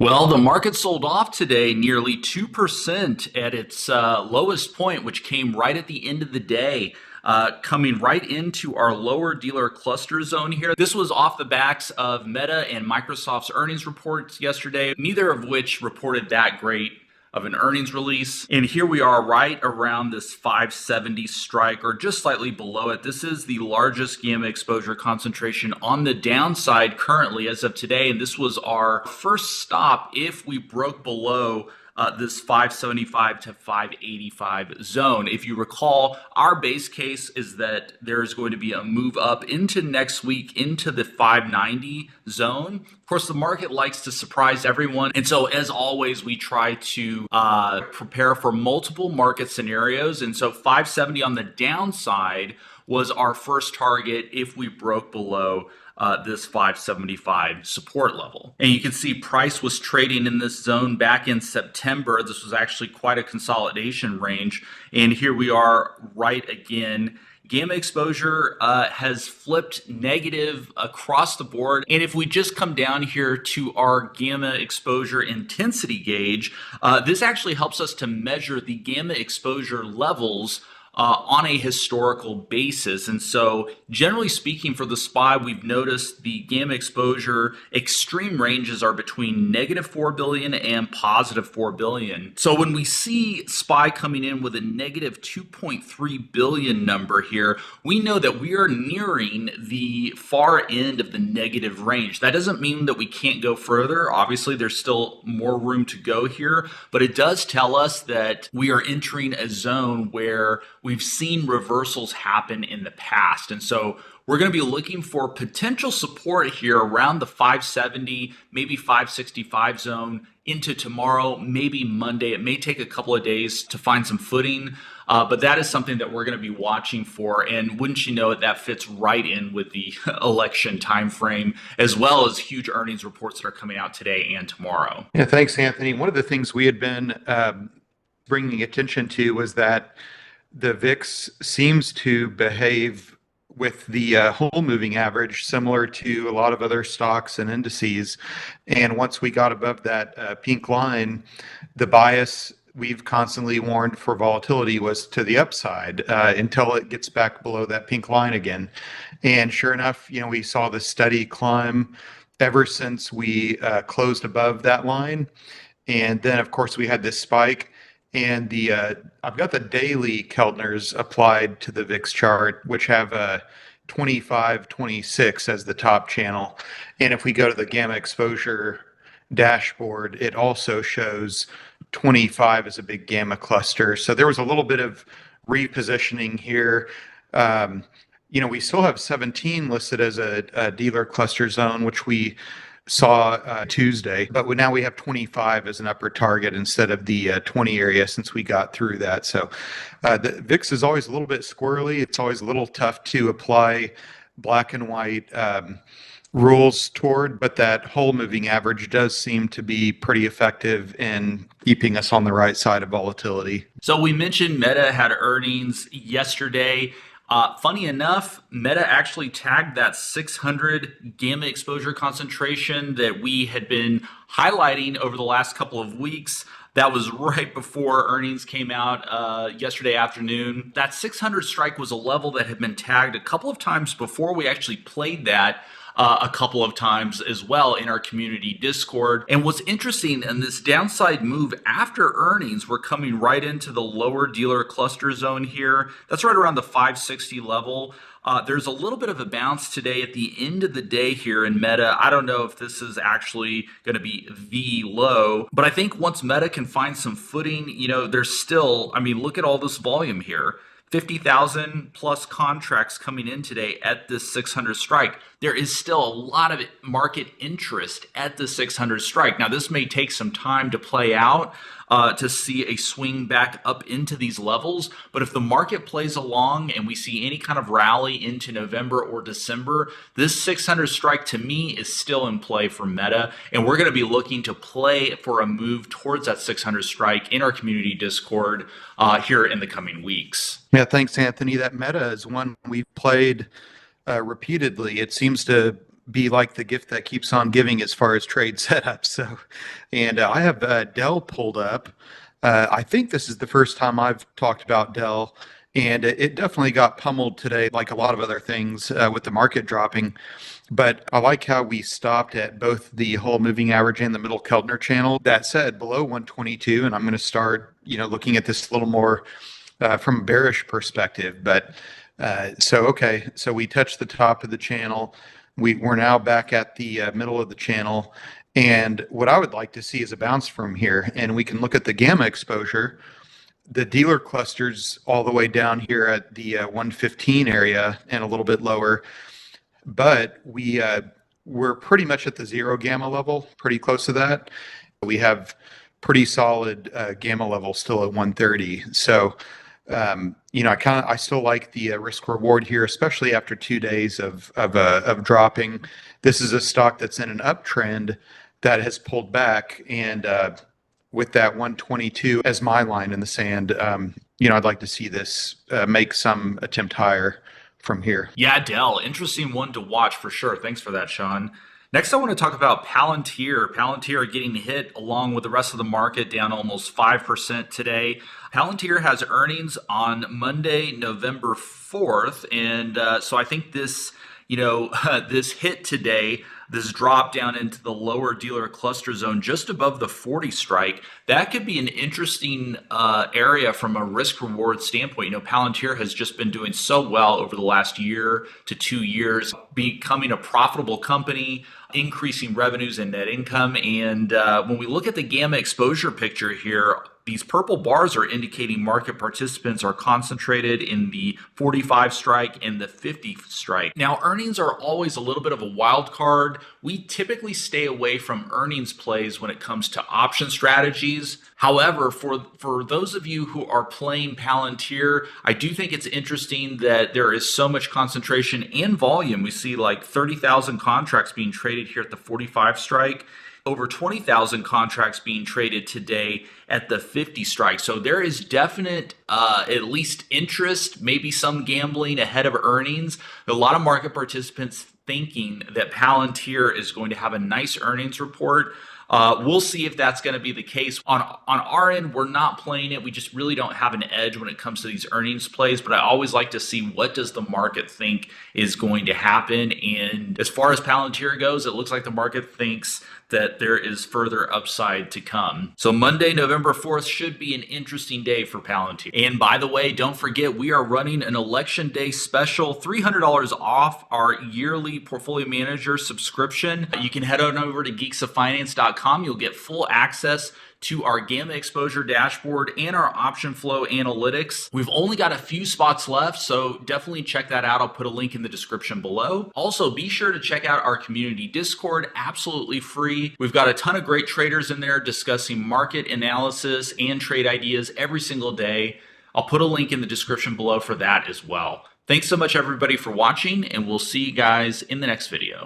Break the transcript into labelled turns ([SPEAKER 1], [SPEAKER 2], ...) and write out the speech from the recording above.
[SPEAKER 1] Well, the market sold off today nearly 2% at its lowest point, which came right at the end of the day, coming right into our lower dealer cluster zone here. This was off the backs of Meta and Microsoft's earnings reports yesterday, neither of which reported that great of an earnings release. And here we are right around this 570 strike or just slightly below it. This is the largest gamma exposure concentration on the downside currently as of today. And this was our first stop if we broke below this 575 to 585 zone. If you recall, our base case is that there's going to be a move up into next week into the 590 zone. Of course, the market likes to surprise everyone. And so as always, we try to prepare for multiple market scenarios. And so 570 on the downside was our first target if we broke below this 575 support level. And you can see price was trading in this zone back in September. This was actually quite a consolidation range. And here we are right again. Gamma exposure has flipped negative across the board. And if we just come down here to our gamma exposure intensity gauge, this actually helps us to measure the gamma exposure levels on a historical basis. And so generally speaking for the SPY, we've noticed the gamma exposure extreme ranges are between negative 4 billion and positive 4 billion. So when we see SPY coming in with a negative 2.3 billion number here, we know that we are nearing the far end of the negative range. That doesn't mean that we can't go further. Obviously, there's still more room to go here, but it does tell us that we are entering a zone where we've seen reversals happen in the past. And so we're going to be looking for potential support here around the 570, maybe 565 zone into tomorrow, maybe Monday. It may take a couple of days to find some footing, but that is something that we're going to be watching for. And wouldn't you know it, that fits right in with the election timeframe, as well as huge earnings reports that are coming out today and tomorrow.
[SPEAKER 2] Yeah, thanks, Anthony. One of the things we had been bringing attention to was that the VIX seems to behave with the whole moving average similar to a lot of other stocks and indices. And once we got above that pink line, the bias we've constantly warned for volatility was to the upside until it gets back below that pink line again. And sure enough, we saw the steady climb ever since we closed above that line. And then, of course, we had this spike. And I've got the daily Keltners applied to the VIX chart, which have a 25, 26 as the top channel. And if we go to the gamma exposure dashboard, it also shows 25 as a big gamma cluster. So there was a little bit of repositioning here. We still have 17 listed as a dealer cluster zone, which we saw Tuesday, but now we have 25 as an upper target instead of the 20 area since we got through that. So the VIX is always a little bit squirrely. It's always a little tough to apply black and white rules toward, but that whole moving average does seem to be pretty effective in keeping us on the right side of volatility.
[SPEAKER 1] So we mentioned Meta had earnings yesterday. Funny enough, Meta actually tagged that 600 gamma exposure concentration that we had been highlighting over the last couple of weeks. That was right before earnings came out yesterday afternoon. That 600 strike was a level that had been tagged a couple of times before we actually played that. A couple of times as well in our community Discord. And what's interesting in this downside move after earnings, we're coming right into the lower dealer cluster zone here. That's right around the 560 level. There's a little bit of a bounce today at the end of the day here in Meta. I don't know if this is actually going to be the low, but I think once Meta can find some footing, there's still, look at all this volume here. 50,000 plus contracts coming in today at this 600 strike. There is still a lot of market interest at the 600 strike. Now, this may take some time to play out to see a swing back up into these levels. But if the market plays along and we see any kind of rally into November or December, this 600 strike to me is still in play for Meta. And we're going to be looking to play for a move towards that 600 strike in our community Discord here in the coming weeks.
[SPEAKER 2] Yeah, thanks, Anthony. That Meta is one we've played repeatedly. It seems to be like the gift that keeps on giving as far as trade setup. So, and I have Dell pulled up. I think this is the first time I've talked about Dell, and it definitely got pummeled today, like a lot of other things with the market dropping. But I like how we stopped at both the whole moving average and the middle Keltner channel. That said, below 122, and I'm going to start, looking at this a little more from a bearish perspective. But so we touched the top of the channel. We're now back at the middle of the channel. And what I would like to see is a bounce from here. And we can look at the gamma exposure. The dealer clusters all the way down here at the 115 area and a little bit lower. But we're pretty much at the zero gamma level, pretty close to that. We have pretty solid gamma level still at 130. So I still like the risk reward here, especially after 2 days of dropping. This is a stock that's in an uptrend that has pulled back, and with that 122 as my line in the sand, I'd like to see this make some attempt higher from here.
[SPEAKER 1] Yeah, Dell, interesting one to watch for sure. Thanks for that, Sean. Next, I want to talk about Palantir. Palantir getting hit along with the rest of the market, down almost 5% today. Palantir has earnings on Monday, November 4th. And so I think this, this hit today, this drop down into the lower dealer cluster zone just above the 40 strike, that could be an interesting area from a risk reward standpoint. Palantir has just been doing so well over the last year to 2 years, becoming a profitable company, increasing revenues and net income. And when we look at the gamma exposure picture here, these purple bars are indicating market participants are concentrated in the 45 strike and the 50 strike. Now, earnings are always a little bit of a wild card. We typically stay away from earnings plays when it comes to option strategies. However, for those of you who are playing Palantir, I do think it's interesting that there is so much concentration and volume. We see like 30,000 contracts being traded here at the 45 strike. Over 20,000 contracts being traded today at the 50 strike. So there is definite, at least interest, maybe some gambling ahead of earnings. A lot of market participants thinking that Palantir is going to have a nice earnings report. We'll see if that's going to be the case. On our end, we're not playing it. We just really don't have an edge when it comes to these earnings plays, but I always like to see what does the market think is going to happen. And as far as Palantir goes, it looks like the market thinks that there is further upside to come. So Monday, November 4th should be an interesting day for Palantir. And by the way, don't forget, we are running an election day special, $300 off our yearly portfolio manager subscription. You can head on over to geeksoffinance.com. You'll get full access to our gamma exposure dashboard and our option flow analytics. We've only got a few spots left, so definitely check that out. I'll put a link in the description below. Also, be sure to check out our community Discord, absolutely free. We've got a ton of great traders in there discussing market analysis and trade ideas every single day. I'll put a link in the description below for that as well. Thanks so much, everybody, for watching, and we'll see you guys in the next video.